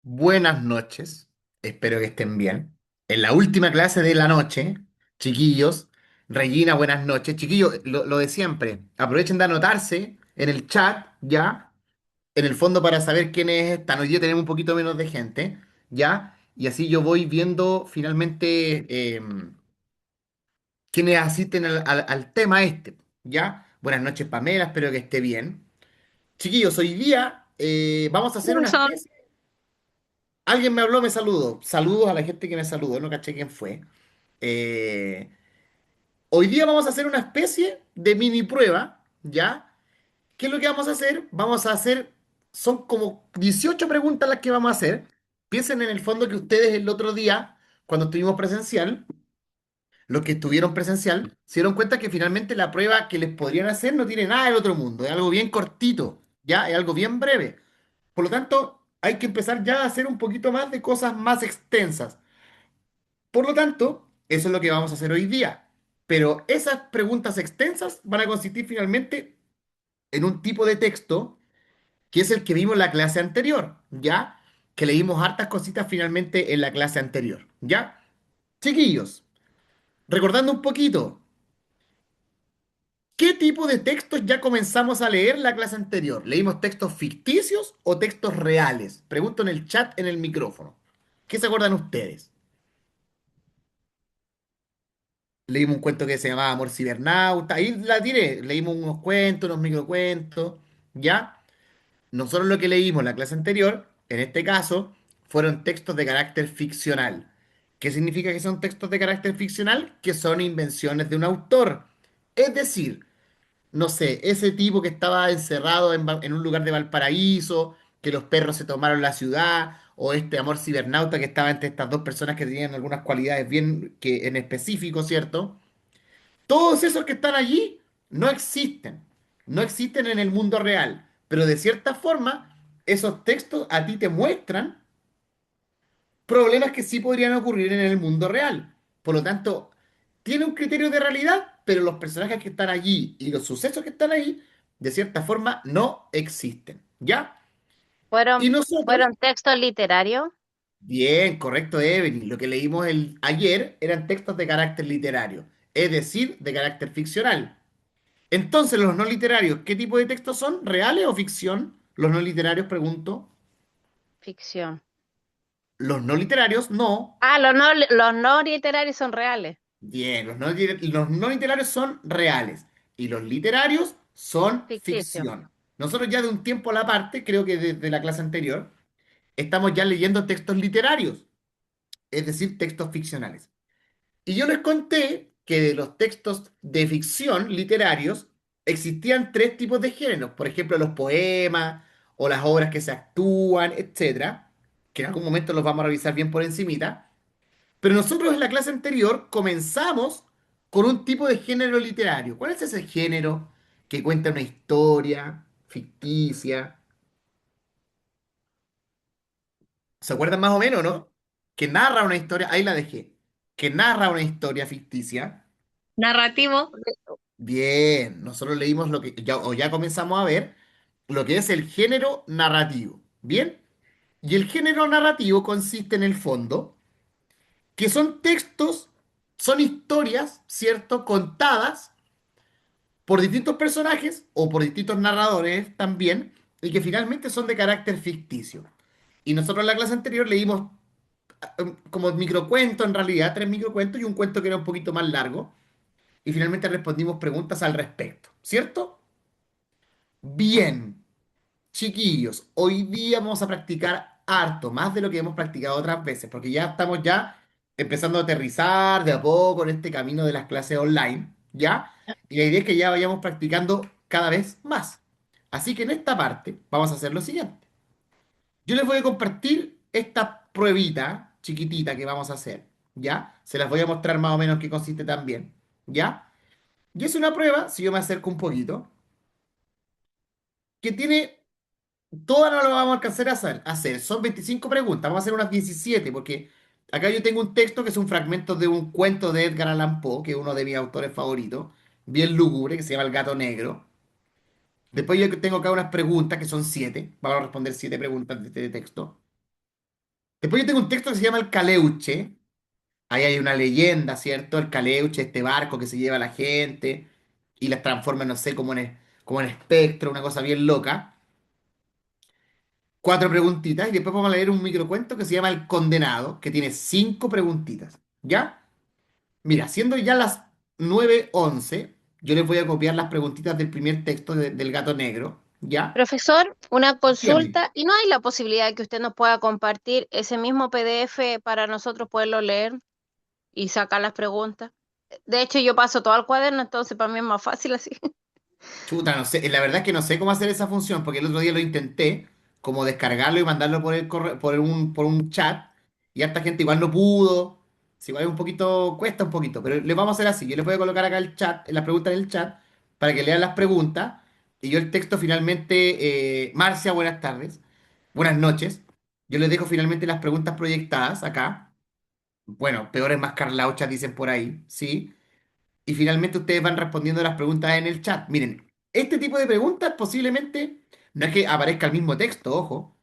Buenas noches, espero que estén bien. En la última clase de la noche, chiquillos, Regina, buenas noches. Chiquillos, lo de siempre, aprovechen de anotarse en el chat, ¿ya? En el fondo para saber quiénes están. Hoy día tenemos un poquito menos de gente, ¿ya? Y así yo voy viendo finalmente quiénes asisten al tema este, ¿ya? Buenas noches, Pamela, espero que esté bien. Chiquillos, hoy día vamos a hacer una Son especie. Alguien me habló, me saludó. Saludos a la gente que me saludó, no caché quién fue. Eh, Hoy día vamos a hacer una especie de mini prueba, ¿ya? ¿Qué es lo que vamos a hacer? Son como 18 preguntas las que vamos a hacer. Piensen en el fondo que ustedes el otro día, cuando estuvimos presencial, los que estuvieron presencial, se dieron cuenta que finalmente la prueba que les podrían hacer no tiene nada del otro mundo, es algo bien cortito, ¿ya? Es algo bien breve. Por lo tanto, hay que empezar ya a hacer un poquito más de cosas más extensas. Por lo tanto, eso es lo que vamos a hacer hoy día. Pero esas preguntas extensas van a consistir finalmente en un tipo de texto que es el que vimos en la clase anterior, ¿ya? Que leímos hartas cositas finalmente en la clase anterior, ¿ya? Chiquillos, recordando un poquito, ¿qué tipo de textos ya comenzamos a leer la clase anterior? ¿Leímos textos ficticios o textos reales? Pregunto en el chat, en el micrófono. ¿Qué se acuerdan ustedes? Leímos un cuento que se llamaba Amor Cibernauta. Ahí la tiré. Leímos unos cuentos, unos microcuentos. ¿Ya? Nosotros lo que leímos en la clase anterior, en este caso, fueron textos de carácter ficcional. ¿Qué significa que son textos de carácter ficcional? Que son invenciones de un autor. Es decir, no sé, ese tipo que estaba encerrado en un lugar de Valparaíso, que los perros se tomaron la ciudad, o este amor cibernauta que estaba entre estas dos personas que tenían algunas cualidades bien que en específico, ¿cierto? Todos esos que están allí no existen, no existen en el mundo real, pero de cierta forma esos textos a ti te muestran problemas que sí podrían ocurrir en el mundo real. Por lo tanto, tiene un criterio de realidad, pero los personajes que están allí y los sucesos que están ahí, de cierta forma, no existen. ¿Ya? Y nosotros, fueron textos literarios, bien, correcto, Evelyn, lo que leímos ayer eran textos de carácter literario, es decir, de carácter ficcional. Entonces, los no literarios, ¿qué tipo de textos son? ¿Reales o ficción? Los no literarios, pregunto. ficción. Los no literarios, no. Ah, los no literarios son reales, Bien, los no literarios son reales y los literarios son ficticios. ficción. Nosotros ya de un tiempo a la parte, creo que desde la clase anterior, estamos ya leyendo textos literarios, es decir, textos ficcionales. Y yo les conté que de los textos de ficción literarios existían tres tipos de géneros. Por ejemplo, los poemas o las obras que se actúan, etcétera, que en algún momento los vamos a revisar bien por encimita. Pero nosotros en la clase anterior comenzamos con un tipo de género literario. ¿Cuál es ese género que cuenta una historia ficticia? ¿Se acuerdan más o menos, no? Que narra una historia, ahí la dejé, que narra una historia ficticia. Narrativo. Bien, nosotros leímos lo que ya, o ya comenzamos a ver lo que es el género narrativo. Bien, y el género narrativo consiste en el fondo que son textos, son historias, ¿cierto? Contadas por distintos personajes o por distintos narradores también, y que finalmente son de carácter ficticio. Y nosotros en la clase anterior leímos como microcuentos, en realidad, tres microcuentos y un cuento que era un poquito más largo, y finalmente respondimos preguntas al respecto, ¿cierto? Bien. Chiquillos, hoy día vamos a practicar harto, más de lo que hemos practicado otras veces, porque ya estamos ya empezando a aterrizar de a poco en este camino de las clases online, ¿ya? Y la idea es que ya vayamos practicando cada vez más. Así que en esta parte vamos a hacer lo siguiente. Yo les voy a compartir esta pruebita chiquitita que vamos a hacer, ¿ya? Se las voy a mostrar más o menos qué consiste también, ¿ya? Y es una prueba, si yo me acerco un poquito, que tiene. Todas no lo vamos a alcanzar a hacer. Son 25 preguntas. Vamos a hacer unas 17 porque acá yo tengo un texto que es un fragmento de un cuento de Edgar Allan Poe, que es uno de mis autores favoritos, bien lúgubre, que se llama El gato negro. Después yo tengo acá unas preguntas que son 7. Vamos a responder 7 preguntas de este texto. Después yo tengo un texto que se llama El Caleuche. Ahí hay una leyenda, ¿cierto? El Caleuche, este barco que se lleva a la gente y las transforma, no sé, como en espectro, una cosa bien loca. Cuatro preguntitas y después vamos a leer un microcuento que se llama El Condenado, que tiene cinco preguntitas. ¿Ya? Mira, siendo ya las 9:11, yo les voy a copiar las preguntitas del primer texto del gato negro. ¿Ya? Profesor, una Dígame. consulta, ¿y no hay la posibilidad de que usted nos pueda compartir ese mismo PDF para nosotros poderlo leer y sacar las preguntas? De hecho, yo paso todo al cuaderno, entonces para mí es más fácil así. Chuta, no sé, la verdad es que no sé cómo hacer esa función, porque el otro día lo intenté, como descargarlo y mandarlo por el por un chat, y harta gente igual no pudo. Si igual es un poquito, cuesta un poquito, pero le vamos a hacer así. Yo les voy a colocar acá el chat, las preguntas en el chat, para que lean las preguntas, y yo el texto finalmente, Marcia, buenas tardes, buenas noches. Yo les dejo finalmente las preguntas proyectadas acá. Bueno, peores más carlauchas dicen por ahí, ¿sí? Y finalmente ustedes van respondiendo las preguntas en el chat. Miren, este tipo de preguntas posiblemente, no es que aparezca el mismo texto, ojo,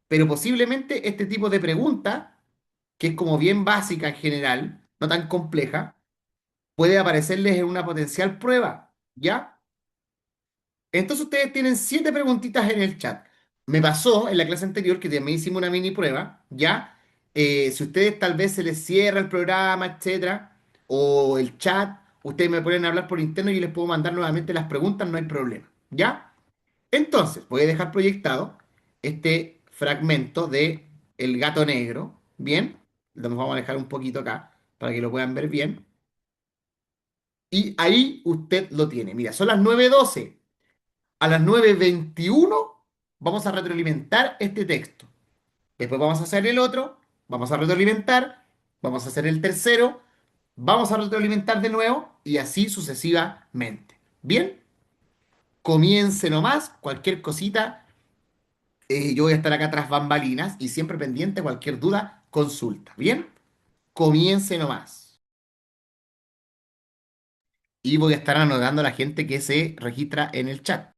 pero posiblemente este tipo de pregunta, que es como bien básica en general, no tan compleja, puede aparecerles en una potencial prueba, ¿ya? Entonces ustedes tienen siete preguntitas en el chat. Me pasó en la clase anterior que también hicimos una mini prueba, ¿ya? Si ustedes tal vez se les cierra el programa, etcétera, o el chat, ustedes me pueden hablar por interno y yo les puedo mandar nuevamente las preguntas, no hay problema, ¿ya? Entonces, voy a dejar proyectado este fragmento de El gato negro, ¿bien? Lo vamos a dejar un poquito acá para que lo puedan ver bien. Y ahí usted lo tiene. Mira, son las 9:12. A las 9:21 vamos a retroalimentar este texto. Después vamos a hacer el otro, vamos a retroalimentar, vamos a hacer el tercero, vamos a retroalimentar de nuevo y así sucesivamente. Bien, comience nomás, cualquier cosita, yo voy a estar acá tras bambalinas y siempre pendiente, cualquier duda, consulta. Bien, comience nomás. Y voy a estar anotando a la gente que se registra en el chat.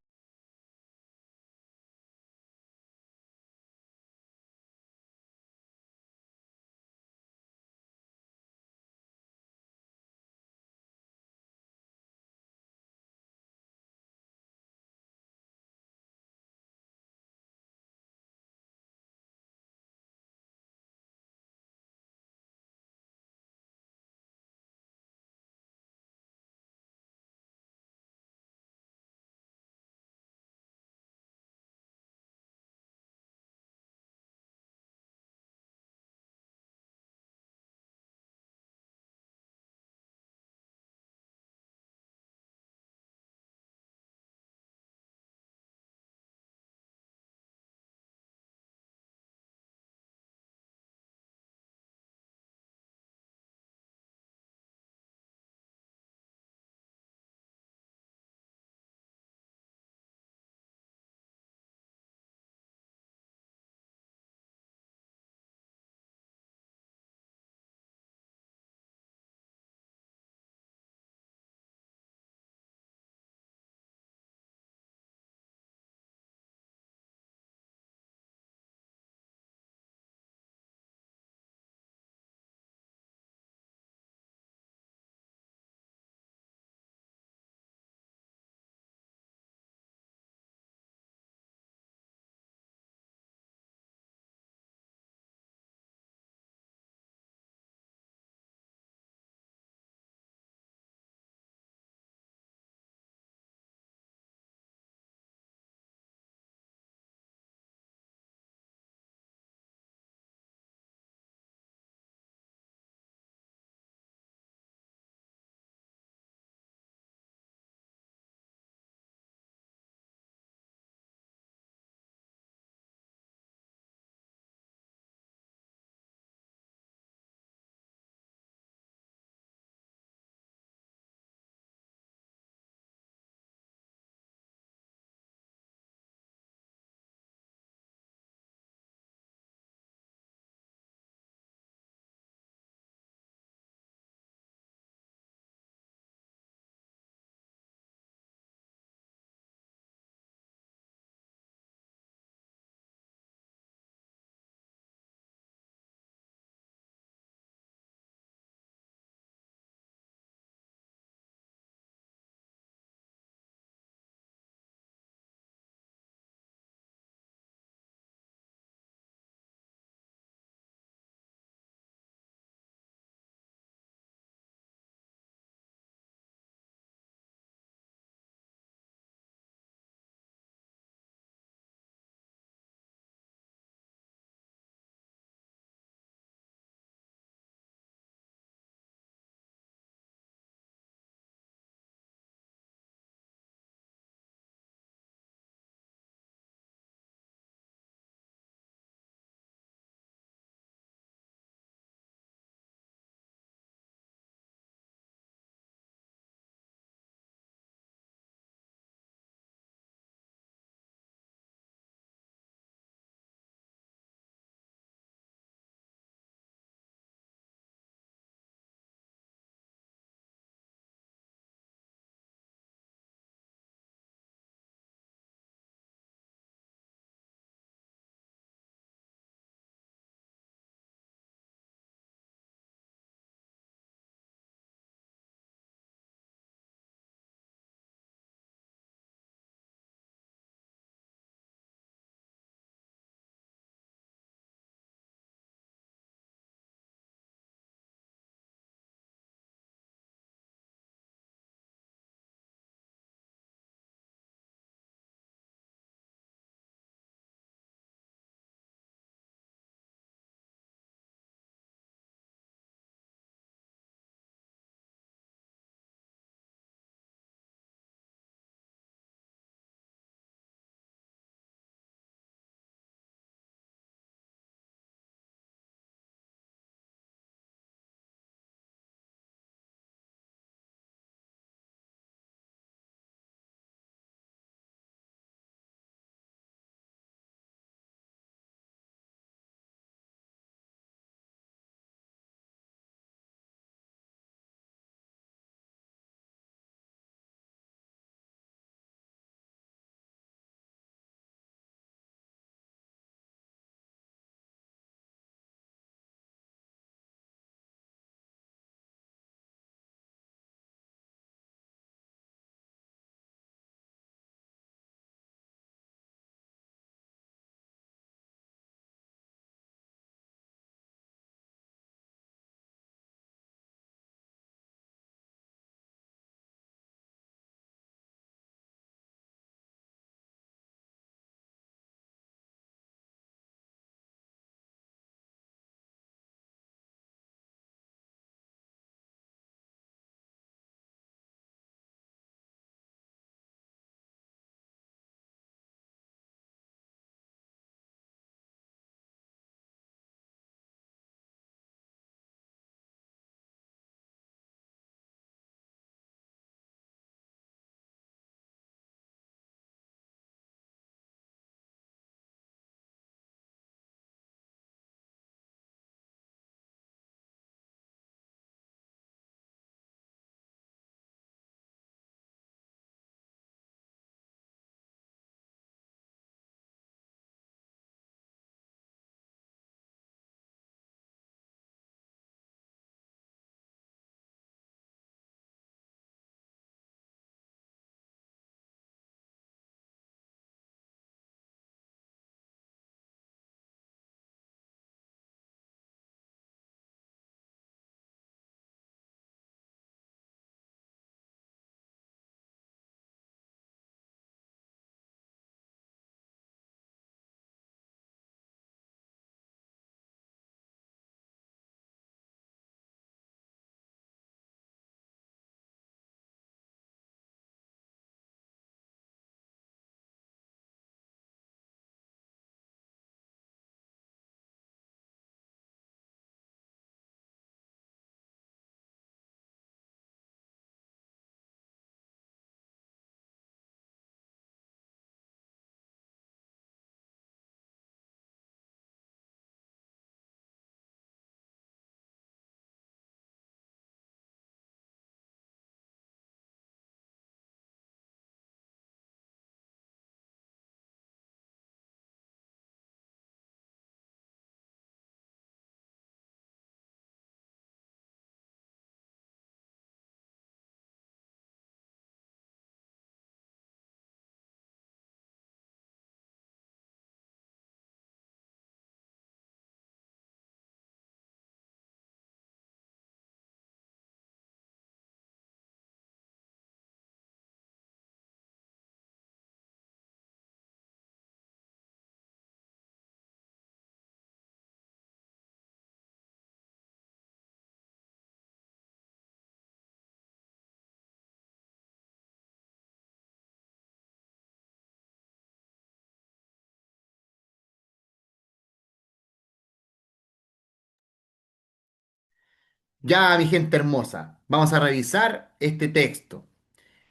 Ya, mi gente hermosa, vamos a revisar este texto.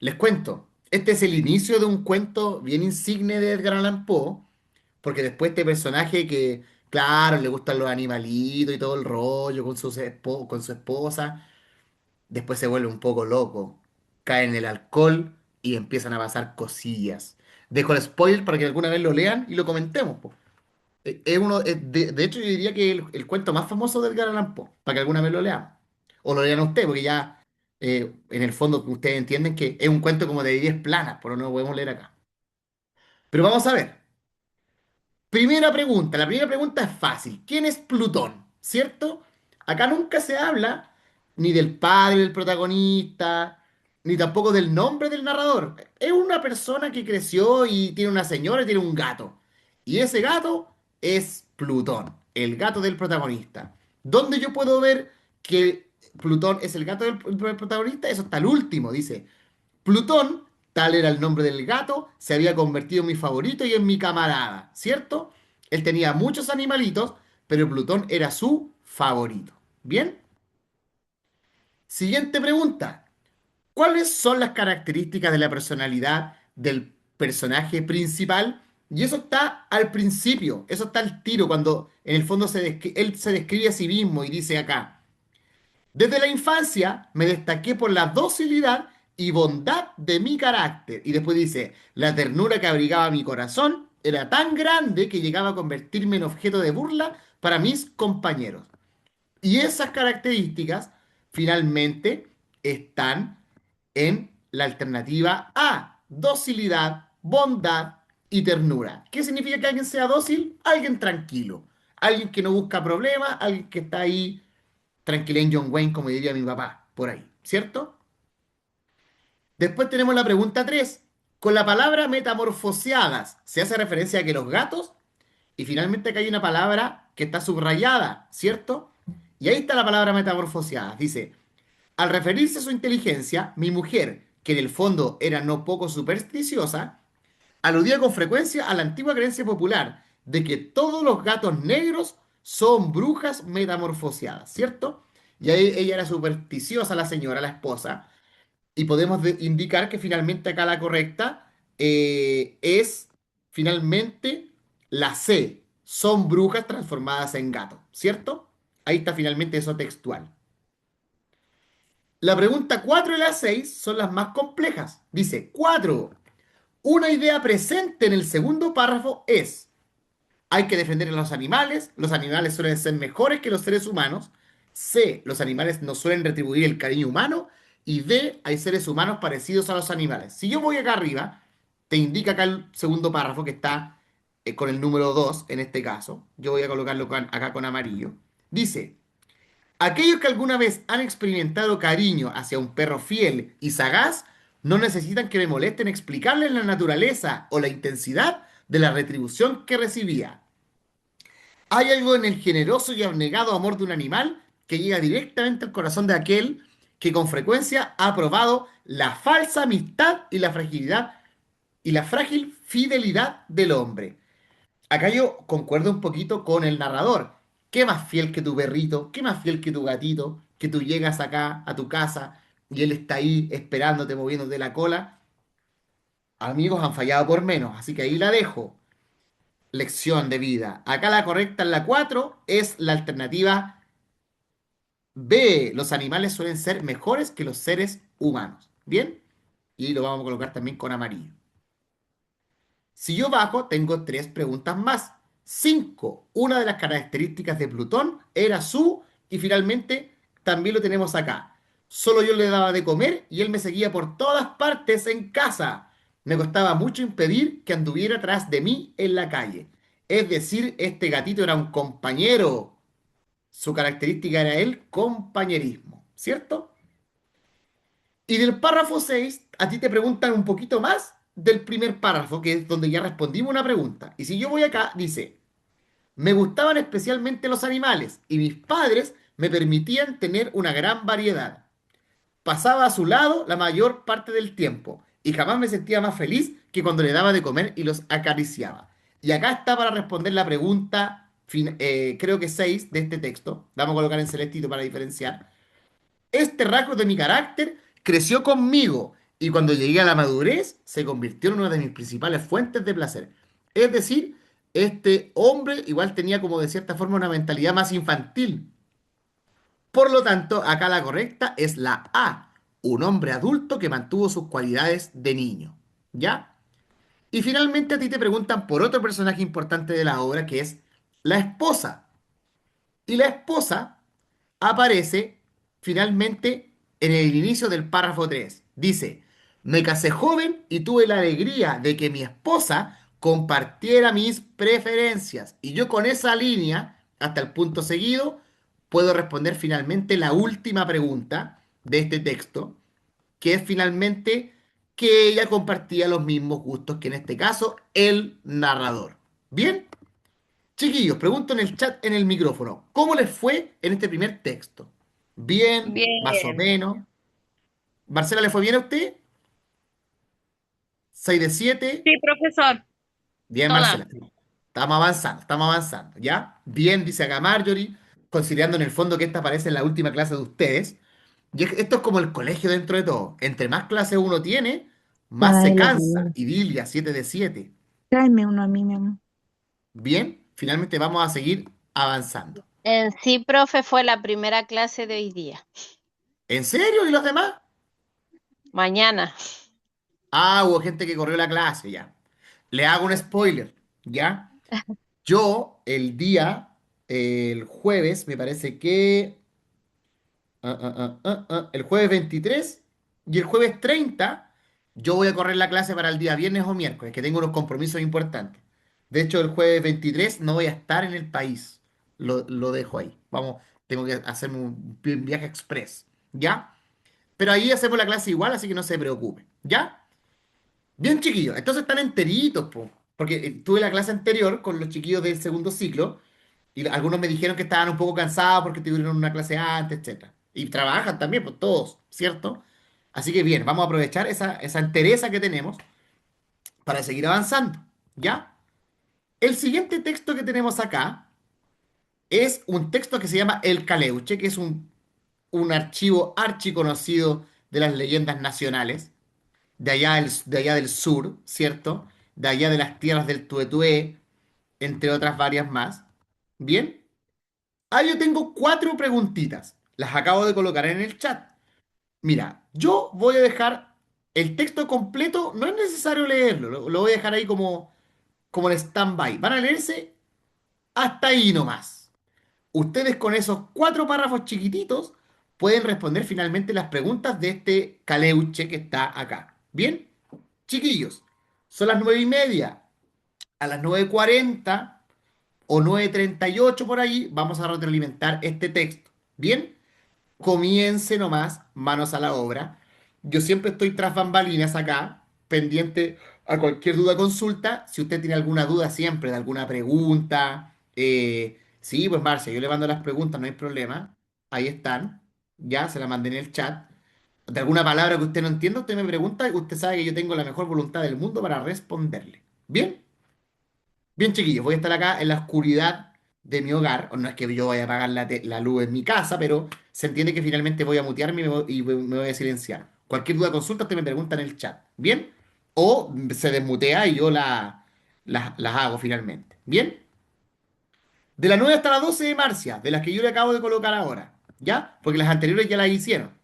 Les cuento, este es el inicio de un cuento bien insigne de Edgar Allan Poe, porque después este personaje que, claro, le gustan los animalitos y todo el rollo con su esposa, después se vuelve un poco loco, cae en el alcohol y empiezan a pasar cosillas. Dejo el spoiler para que alguna vez lo lean y lo comentemos, po. Es uno, de hecho, yo diría que el cuento más famoso de Edgar Allan Poe, para que alguna vez lo lean. O lo lean ustedes, porque ya en el fondo ustedes entienden que es un cuento como de 10 planas, pero no lo podemos leer acá. Pero vamos a ver. Primera pregunta. La primera pregunta es fácil. ¿Quién es Plutón? ¿Cierto? Acá nunca se habla ni del padre del protagonista, ni tampoco del nombre del narrador. Es una persona que creció y tiene una señora y tiene un gato. Y ese gato es Plutón, el gato del protagonista. ¿Dónde yo puedo ver que Plutón es el gato del protagonista? Eso está al último, dice. Plutón, tal era el nombre del gato, se había convertido en mi favorito y en mi camarada, ¿cierto? Él tenía muchos animalitos, pero Plutón era su favorito. ¿Bien? Siguiente pregunta. ¿Cuáles son las características de la personalidad del personaje principal? Y eso está al principio, eso está al tiro, cuando en el fondo él se describe a sí mismo y dice acá. Desde la infancia me destaqué por la docilidad y bondad de mi carácter. Y después dice, la ternura que abrigaba mi corazón era tan grande que llegaba a convertirme en objeto de burla para mis compañeros. Y esas características finalmente están en la alternativa A, docilidad, bondad y ternura. ¿Qué significa que alguien sea dócil? Alguien tranquilo, alguien que no busca problemas, alguien que está ahí tranquilén John Wayne, como diría mi papá, por ahí, ¿cierto? Después tenemos la pregunta 3. Con la palabra metamorfoseadas, ¿se hace referencia a que los gatos? Y finalmente acá hay una palabra que está subrayada, ¿cierto? Y ahí está la palabra metamorfoseadas. Dice, al referirse a su inteligencia, mi mujer, que en el fondo era no poco supersticiosa, aludía con frecuencia a la antigua creencia popular de que todos los gatos negros son brujas metamorfoseadas, ¿cierto? Y ahí ella era supersticiosa, la señora, la esposa, y podemos indicar que finalmente acá la correcta es finalmente la C, son brujas transformadas en gato, ¿cierto? Ahí está finalmente eso textual. La pregunta 4 y la 6 son las más complejas. Dice, 4. Una idea presente en el segundo párrafo es, hay que defender a los animales suelen ser mejores que los seres humanos, C, los animales no suelen retribuir el cariño humano, y D, hay seres humanos parecidos a los animales. Si yo voy acá arriba, te indica acá el segundo párrafo que está con el número 2 en este caso, yo voy a colocarlo acá con amarillo, dice, aquellos que alguna vez han experimentado cariño hacia un perro fiel y sagaz no necesitan que me molesten explicarles la naturaleza o la intensidad de la retribución que recibía. Hay algo en el generoso y abnegado amor de un animal que llega directamente al corazón de aquel que con frecuencia ha probado la falsa amistad y la fragilidad y la frágil fidelidad del hombre. Acá yo concuerdo un poquito con el narrador. ¿Qué más fiel que tu perrito? ¿Qué más fiel que tu gatito? Que tú llegas acá a tu casa y él está ahí esperándote, moviéndote la cola. Amigos han fallado por menos, así que ahí la dejo. Lección de vida. Acá la correcta en la 4 es la alternativa B. Los animales suelen ser mejores que los seres humanos. ¿Bien? Y lo vamos a colocar también con amarillo. Si yo bajo, tengo tres preguntas más. 5. Una de las características de Plutón era su, y finalmente también lo tenemos acá. Solo yo le daba de comer y él me seguía por todas partes en casa. Me costaba mucho impedir que anduviera tras de mí en la calle. Es decir, este gatito era un compañero. Su característica era el compañerismo, ¿cierto? Y del párrafo 6 a ti te preguntan un poquito más del primer párrafo, que es donde ya respondimos una pregunta. Y si yo voy acá, dice, me gustaban especialmente los animales y mis padres me permitían tener una gran variedad. Pasaba a su lado la mayor parte del tiempo y jamás me sentía más feliz que cuando le daba de comer y los acariciaba. Y acá está para responder la pregunta, creo que 6 de este texto. Vamos a colocar en celestito para diferenciar. Este rasgo de mi carácter creció conmigo y cuando llegué a la madurez se convirtió en una de mis principales fuentes de placer. Es decir, este hombre igual tenía como de cierta forma una mentalidad más infantil. Por lo tanto, acá la correcta es la A, un hombre adulto que mantuvo sus cualidades de niño. ¿Ya? Y finalmente a ti te preguntan por otro personaje importante de la obra que es la esposa. Y la esposa aparece finalmente en el inicio del párrafo 3. Dice, me casé joven y tuve la alegría de que mi esposa compartiera mis preferencias. Y yo con esa línea, hasta el punto seguido, puedo responder finalmente la última pregunta de este texto, que es finalmente que ella compartía los mismos gustos que en este caso el narrador. ¿Bien? Chiquillos, pregunto en el chat, en el micrófono, ¿cómo les fue en este primer texto? ¿Bien? ¿Más o Bien. menos? ¿Marcela le fue bien a usted? ¿6 de 7? Sí, profesor. Bien, Toda. Marcela. Estamos avanzando, ¿ya? Bien, dice acá Marjorie, considerando en el fondo que esta aparece en la última clase de ustedes. Esto es como el colegio dentro de todo. Entre más clases uno tiene, más se Ay, los cansa. libros. Idilia, 7 de 7. Tráeme uno a mí, mi amor. Bien, finalmente vamos a seguir avanzando. En sí, profe, fue la primera clase de hoy día. ¿En serio? ¿Y los demás? Mañana. Ah, hubo gente que corrió la clase ya. Le hago un spoiler, ¿ya? Yo el jueves, me parece que el jueves 23 y el jueves 30, yo voy a correr la clase para el día viernes o miércoles, que tengo unos compromisos importantes. De hecho, el jueves 23 no voy a estar en el país. Lo dejo ahí. Vamos, tengo que hacerme un viaje express, ¿ya? Pero ahí hacemos la clase igual, así que no se preocupe, ¿ya? Bien, chiquillos. Entonces están enteritos, po. Porque tuve la clase anterior con los chiquillos del segundo ciclo y algunos me dijeron que estaban un poco cansados porque tuvieron una clase antes, etcétera. Y trabajan también, pues todos, ¿cierto? Así que bien, vamos a aprovechar esa entereza que tenemos para seguir avanzando, ¿ya? El siguiente texto que tenemos acá es un texto que se llama El Caleuche, que es un archivo archiconocido de las leyendas nacionales de allá del sur, ¿cierto? De allá de las tierras del Tuetué, entre otras varias más. Bien, yo tengo 4 preguntitas. Las acabo de colocar en el chat. Mira, yo voy a dejar el texto completo, no es necesario leerlo, lo voy a dejar ahí como en stand-by. Van a leerse hasta ahí nomás. Ustedes con esos 4 párrafos chiquititos pueden responder finalmente las preguntas de este caleuche que está acá. ¿Bien? Chiquillos, son las 9:30. A las 9:40 o 9:38 por ahí vamos a retroalimentar este texto. ¿Bien? Comience nomás, manos a la obra. Yo siempre estoy tras bambalinas acá, pendiente a cualquier duda, consulta. Si usted tiene alguna duda siempre de alguna pregunta, sí, pues Marcia, yo le mando las preguntas, no hay problema. Ahí están, ya se la mandé en el chat. De alguna palabra que usted no entienda, usted me pregunta y usted sabe que yo tengo la mejor voluntad del mundo para responderle. ¿Bien? Bien, chiquillos, voy a estar acá en la oscuridad de mi hogar. O no es que yo vaya a apagar la luz en mi casa, pero se entiende que finalmente voy a mutearme y me voy a silenciar. Cualquier duda, consulta, usted me pregunta en el chat. ¿Bien? O se desmutea y yo las hago finalmente. ¿Bien? De la 9 hasta la 12 de Marcia, de las que yo le acabo de colocar ahora. ¿Ya? Porque las anteriores ya las hicieron.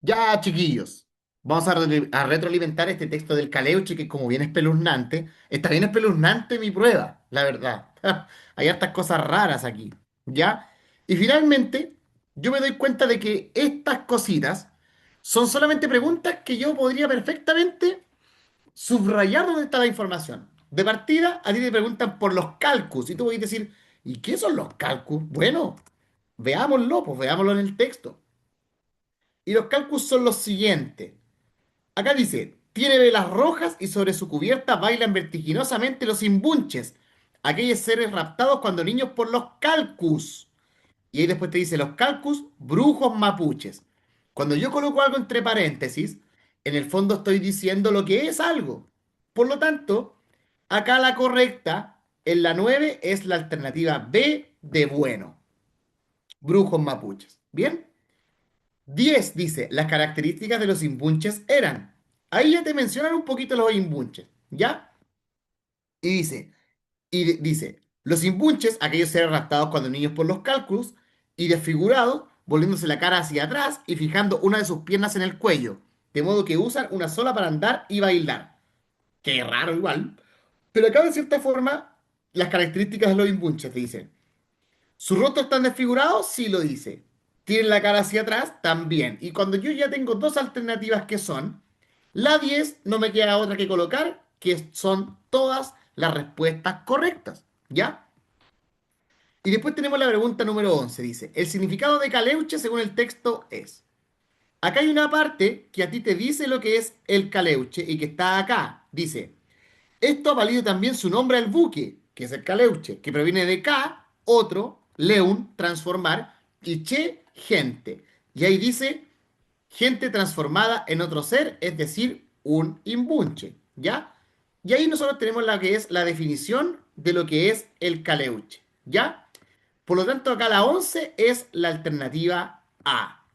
Ya, chiquillos, vamos a retroalimentar este texto del Caleuche que como bien espeluznante, está bien espeluznante mi prueba, la verdad. Hay hartas cosas raras aquí, ¿ya? Y finalmente, yo me doy cuenta de que estas cositas son solamente preguntas que yo podría perfectamente subrayar dónde está la información. De partida, a ti te preguntan por los calcus y tú puedes decir, ¿y qué son los calcus? Bueno, veámoslo, pues veámoslo en el texto. Y los calcus son los siguientes. Acá dice, tiene velas rojas y sobre su cubierta bailan vertiginosamente los imbunches, aquellos seres raptados cuando niños por los calcus. Y ahí después te dice los calcus, brujos mapuches. Cuando yo coloco algo entre paréntesis, en el fondo estoy diciendo lo que es algo. Por lo tanto, acá la correcta en la 9 es la alternativa B de bueno, brujos mapuches. ¿Bien? 10 dice, las características de los imbunches eran. Ahí ya te mencionan un poquito los imbunches, ¿ya? Y dice, los imbunches, aquellos seres raptados cuando niños por los cálculos, y desfigurados, volviéndose la cara hacia atrás y fijando una de sus piernas en el cuello, de modo que usan una sola para andar y bailar. Qué raro igual. Pero acá de cierta forma, las características de los imbunches te dicen. ¿Su rostro está desfigurado? Sí lo dice. ¿Tiene la cara hacia atrás? También. Y cuando yo ya tengo dos alternativas que son, la 10 no me queda otra que colocar, que son todas las respuestas correctas. ¿Ya? Y después tenemos la pregunta número 11. Dice, el significado de caleuche según el texto es. Acá hay una parte que a ti te dice lo que es el caleuche y que está acá. Dice, esto ha valido también su nombre al buque, que es el caleuche, que proviene de ca, otro, leun, transformar, y che, gente. Y ahí dice, gente transformada en otro ser, es decir, un imbunche, ¿ya? Y ahí nosotros tenemos la que es la definición de lo que es el caleuche, ¿ya? Por lo tanto, acá la 11 es la alternativa A.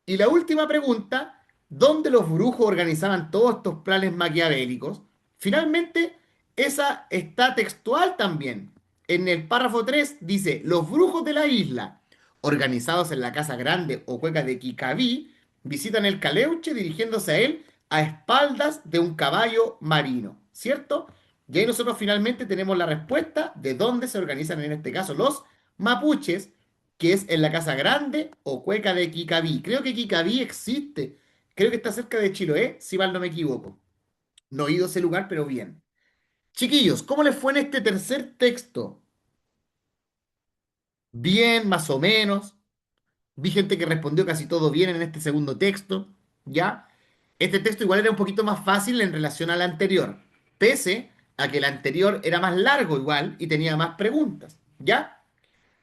Y la última pregunta, ¿dónde los brujos organizaban todos estos planes maquiavélicos? Finalmente, esa está textual también. En el párrafo 3 dice, los brujos de la isla, organizados en la casa grande o cueca de Kikaví, visitan el Caleuche dirigiéndose a él a espaldas de un caballo marino, ¿cierto? Y ahí nosotros finalmente tenemos la respuesta de dónde se organizan en este caso los mapuches, que es en la Casa Grande o Cueca de Kikaví. Creo que Kikaví existe. Creo que está cerca de Chiloé, si mal no me equivoco. No he ido a ese lugar, pero bien. Chiquillos, ¿cómo les fue en este tercer texto? Bien, más o menos. Vi gente que respondió casi todo bien en este segundo texto, ¿ya? Este texto igual era un poquito más fácil en relación al anterior, pese a que el anterior era más largo igual y tenía más preguntas, ¿ya?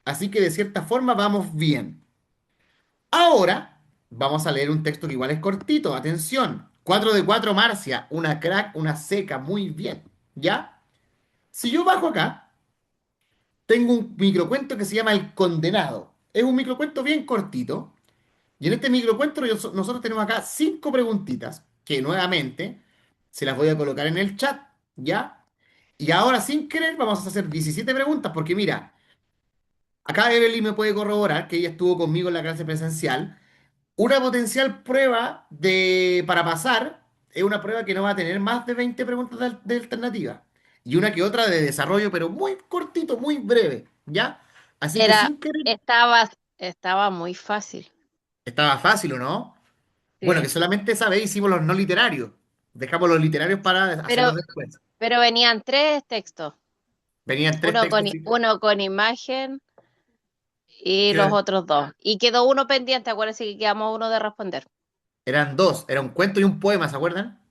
Así que de cierta forma vamos bien. Ahora vamos a leer un texto que igual es cortito. Atención. 4 de 4 Marcia. Una crack, una seca. Muy bien. ¿Ya? Si yo bajo acá, tengo un microcuento que se llama El Condenado. Es un microcuento bien cortito. Y en este microcuento nosotros tenemos acá 5 preguntitas que nuevamente se las voy a colocar en el chat. ¿Ya? Y ahora sin querer vamos a hacer 17 preguntas porque mira, acá Evelyn me puede corroborar que ella estuvo conmigo en la clase presencial. Una potencial prueba para pasar es una prueba que no va a tener más de 20 preguntas de alternativa. Y una que otra de desarrollo, pero muy cortito, muy breve, ¿ya? Así que Era, sin querer, estaba muy fácil. estaba fácil, ¿o no? Bueno, que Sí. solamente esa vez hicimos los no literarios. Dejamos los literarios para hacerlos Pero, después. pero venían tres textos, Venían tres textos, sí, uno con imagen y los que otros dos. Y quedó uno pendiente, acuérdense que quedamos uno de responder. eran dos, era un cuento y un poema, ¿se acuerdan?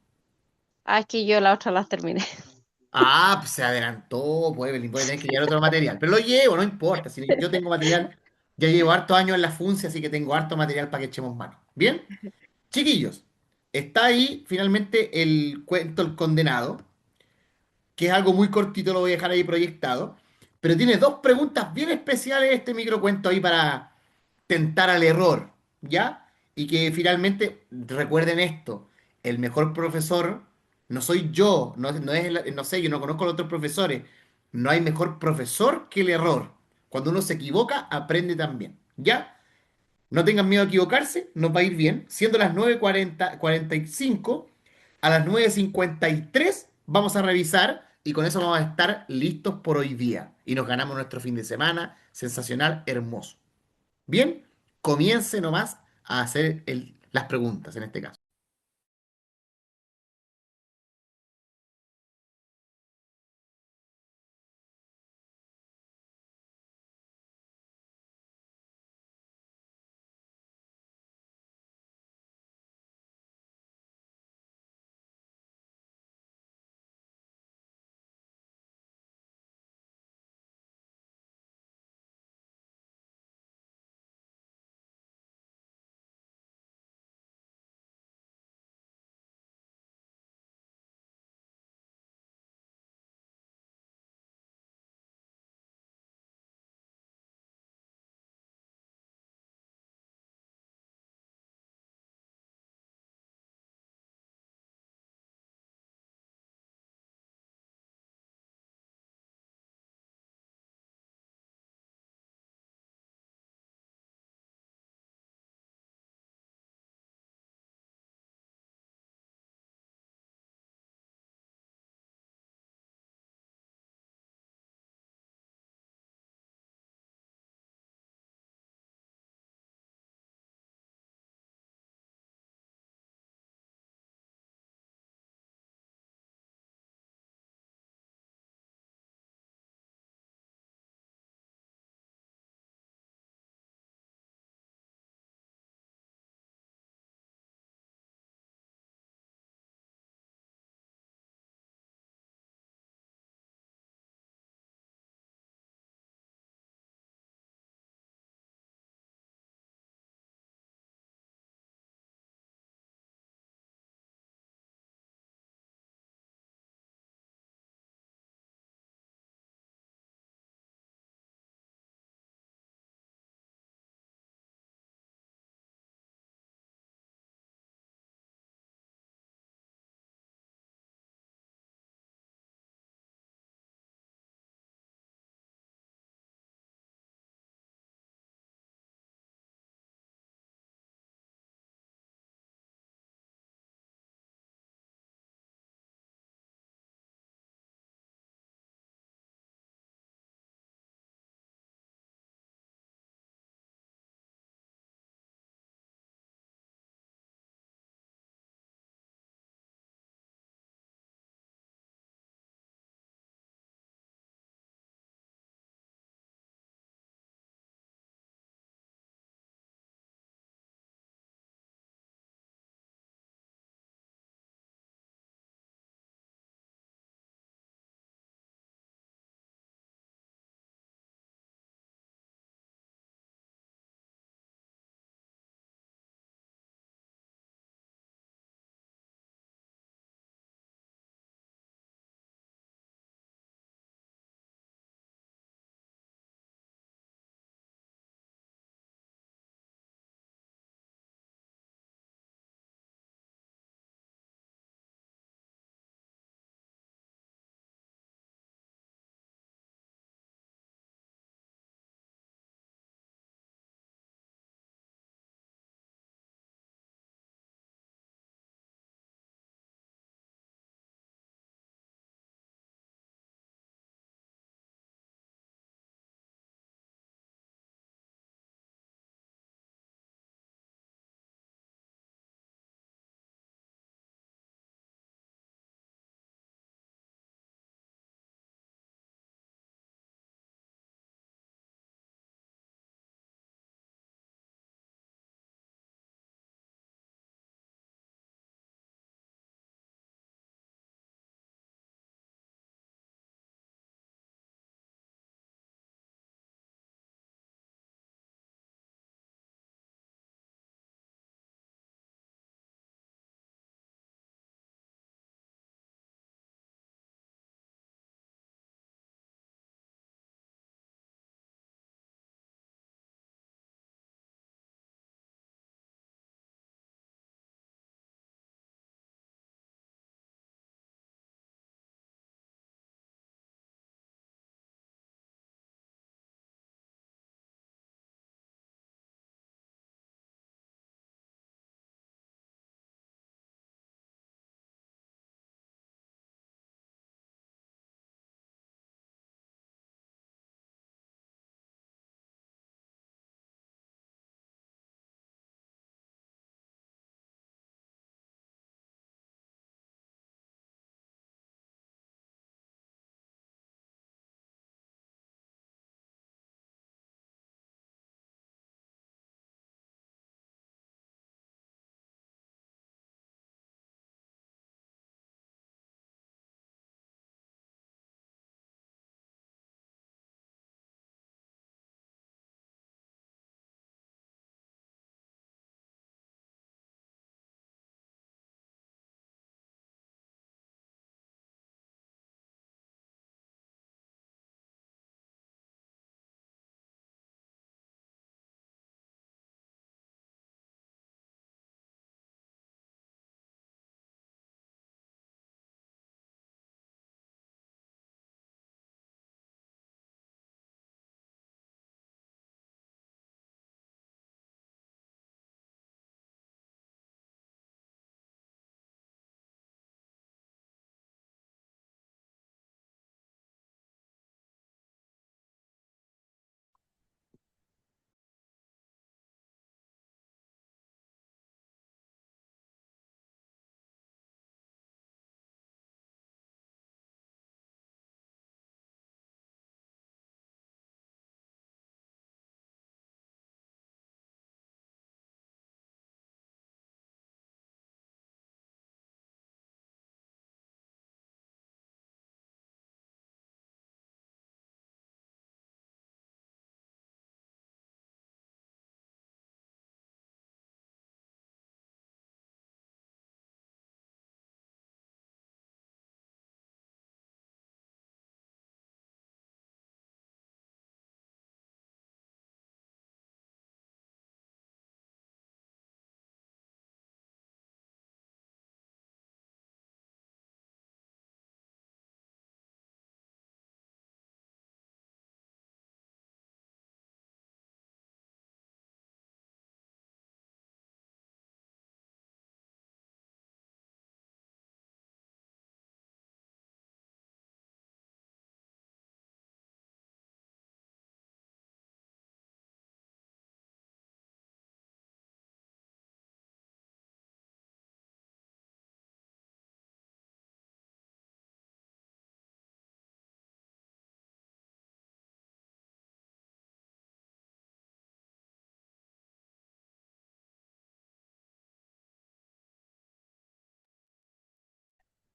Ah, es que yo la otra las terminé. Ah, pues se adelantó, pues Evelyn, voy a tener que llevar otro material. Pero lo llevo, no importa. Si yo tengo material, ya llevo hartos años en la FUNCE, así que tengo harto material para que echemos mano. Bien, chiquillos, está ahí finalmente el cuento El Condenado, que es algo muy cortito, lo voy a dejar ahí proyectado. Pero tiene dos preguntas bien especiales este microcuento ahí para tentar al error, ¿ya? Y que finalmente recuerden esto, el mejor profesor no soy yo, no es no sé, yo no conozco a los otros profesores, no hay mejor profesor que el error. Cuando uno se equivoca, aprende también, ¿ya? No tengan miedo a equivocarse, nos va a ir bien. Siendo las 9:45, a las 9:53 vamos a revisar y con eso vamos a estar listos por hoy día. Y nos ganamos nuestro fin de semana, sensacional, hermoso. Bien, comience nomás a hacer las preguntas en este caso.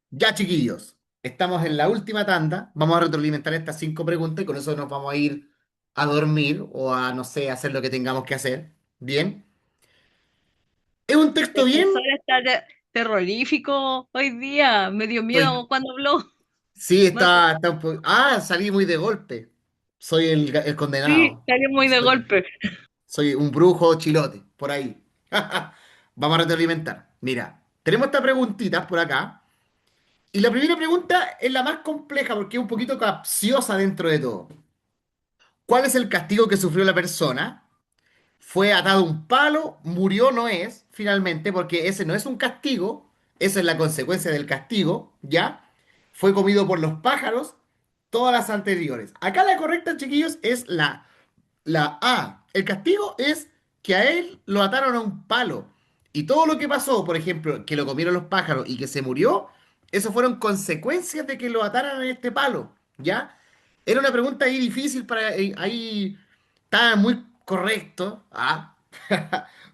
Ya, chiquillos, estamos en la última tanda. Vamos a retroalimentar estas 5 preguntas y con eso nos vamos a ir a dormir o a, no sé, hacer lo que tengamos que hacer. Bien. Es un texto El bien. profesor está terrorífico hoy día. Me dio Estoy... miedo cuando habló. Sí, Más- está un poco. Ah, salí muy de golpe. Soy el Sí, condenado. salió muy de Soy, golpe. soy un brujo chilote, por ahí. Vamos a retroalimentar. Mira, tenemos estas preguntitas por acá. Y la primera pregunta es la más compleja porque es un poquito capciosa dentro de todo. ¿Cuál es el castigo que sufrió la persona? Fue atado a un palo, murió no es, finalmente, porque ese no es un castigo, esa es la consecuencia del castigo, ¿ya? Fue comido por los pájaros, todas las anteriores. Acá la correcta, chiquillos, es la A. El castigo es que a él lo ataron a un palo. Y todo lo que pasó, por ejemplo, que lo comieron los pájaros y que se murió, eso fueron consecuencias de que lo ataran a este palo, ¿ya? Era una pregunta ahí difícil para... ahí estaba muy correcto, ¿ah?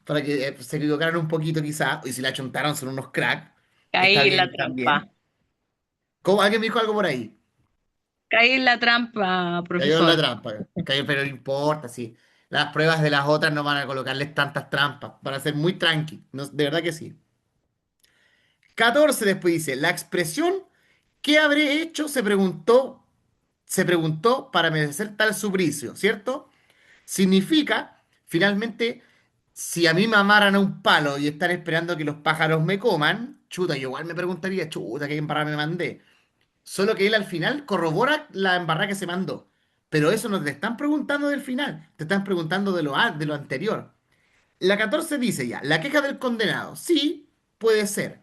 Para que se equivocaran un poquito quizás, y si la chuntaron son unos crack, está Caí en la bien trampa. también. ¿Cómo? ¿Alguien me dijo algo por ahí? Caí en la trampa, Cayó en la profesor. trampa. Cayó, pero no importa, sí. Las pruebas de las otras no van a colocarles tantas trampas. Van a ser muy tranqui. De verdad que sí. 14 después dice, la expresión ¿qué habré hecho? Se preguntó para merecer tal suplicio, ¿cierto? Significa, finalmente, si a mí me amaran a un palo y están esperando que los pájaros me coman, chuta, yo igual me preguntaría, chuta, qué embarrada me mandé. Solo que él al final corrobora la embarrada que se mandó. Pero eso no te están preguntando del final, te están preguntando de lo anterior. La 14 dice ya, la queja del condenado. Sí, puede ser.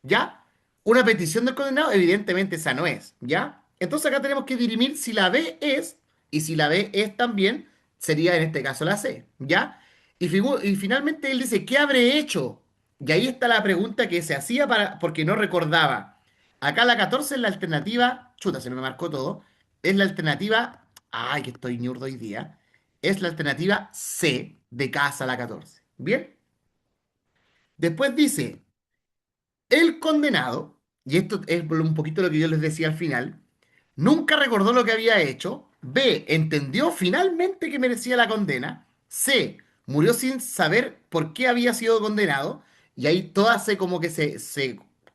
¿Ya? Una petición del condenado, evidentemente esa no es. ¿Ya? Entonces acá tenemos que dirimir si la B es, y si la B es también, sería en este caso la C. ¿Ya? Y finalmente él dice, ¿qué habré hecho? Y ahí está la pregunta que se hacía porque no recordaba. Acá la 14 es la alternativa, chuta, se me marcó todo, es la alternativa, ay, que estoy ñurdo hoy día, es la alternativa C de casa la 14. ¿Bien? Después dice, el condenado, y esto es un poquito lo que yo les decía al final, nunca recordó lo que había hecho. B, entendió finalmente que merecía la condena. C, murió sin saber por qué había sido condenado. Y ahí todas se como que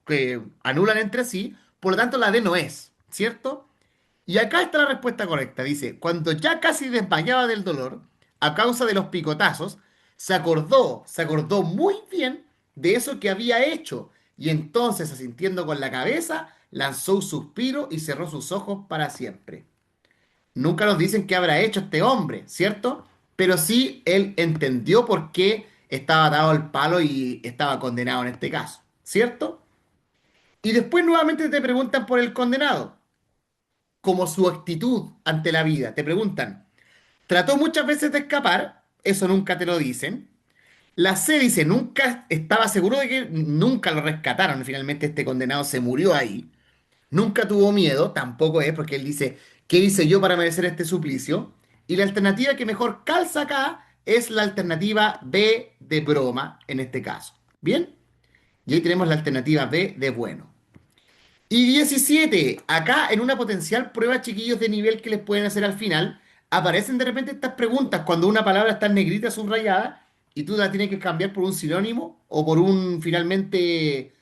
que anulan entre sí. Por lo tanto, la D no es, ¿cierto? Y acá está la respuesta correcta. Dice, cuando ya casi desmayaba del dolor, a causa de los picotazos, se acordó muy bien de eso que había hecho. Y entonces, asintiendo con la cabeza, lanzó un suspiro y cerró sus ojos para siempre. Nunca nos dicen qué habrá hecho este hombre, ¿cierto? Pero sí él entendió por qué estaba atado al palo y estaba condenado en este caso, ¿cierto? Y después nuevamente te preguntan por el condenado como su actitud ante la vida. Te preguntan, ¿trató muchas veces de escapar? Eso nunca te lo dicen. La C dice, nunca estaba seguro de que nunca lo rescataron. Finalmente este condenado se murió ahí. Nunca tuvo miedo, tampoco es, porque él dice, ¿qué hice yo para merecer este suplicio? Y la alternativa que mejor calza acá es la alternativa B de broma, en este caso. ¿Bien? Y ahí tenemos la alternativa B de bueno. Y 17 acá en una potencial prueba, chiquillos, de nivel que les pueden hacer al final, aparecen de repente estas preguntas cuando una palabra está en negrita subrayada y tú la tienes que cambiar por un sinónimo o por un, finalmente,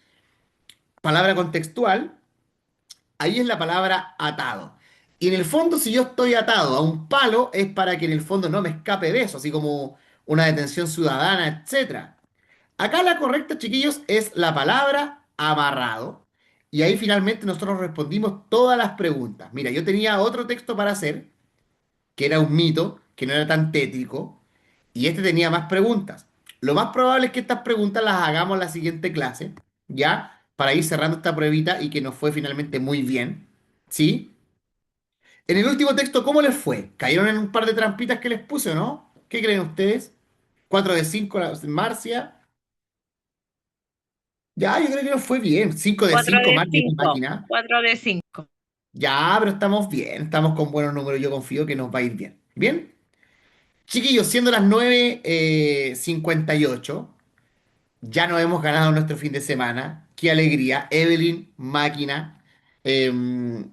palabra contextual. Ahí es la palabra atado. Y en el fondo, si yo estoy atado a un palo, es para que en el fondo no me escape de eso, así como una detención ciudadana, etcétera. Acá la correcta, chiquillos, es la palabra amarrado. Y ahí finalmente nosotros respondimos todas las preguntas. Mira, yo tenía otro texto para hacer, que era un mito, que no era tan tétrico, y este tenía más preguntas. Lo más probable es que estas preguntas las hagamos en la siguiente clase, ¿ya? Para ir cerrando esta pruebita y que nos fue finalmente muy bien, ¿sí? En el último texto, ¿cómo les fue? ¿Cayeron en un par de trampitas que les puse o no? ¿Qué creen ustedes? 4 de 5, Marcia. Ya, yo creo que nos fue bien. 5 de 4 5 de más de mi 5. máquina. 4 de 5. Ya, pero estamos bien, estamos con buenos números. Yo confío que nos va a ir bien. ¿Bien? Chiquillos, siendo las 9:58, Ya nos hemos ganado nuestro fin de semana. Qué alegría. Evelyn, máquina. Em,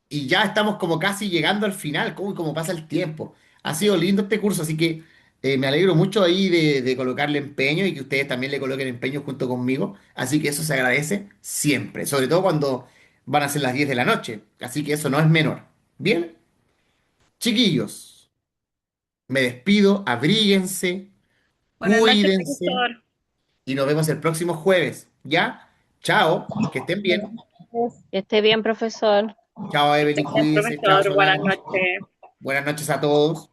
y ya estamos como casi llegando al final, como pasa el tiempo. Ha sido lindo este curso, así que me alegro mucho ahí de colocarle empeño y que ustedes también le coloquen empeño junto conmigo. Así que eso se agradece siempre, sobre todo cuando van a ser las 10 de la noche. Así que eso no es menor. Bien, chiquillos, me despido, abríguense, Buenas noches, cuídense profesor. y nos vemos el próximo jueves. ¿Ya? Chao, que estén bien. Que esté bien, profesor. Chao, Evelyn, Gracias, cuídese. Chao, profesor. Buenas Solange. noches. Buenas noches a todos.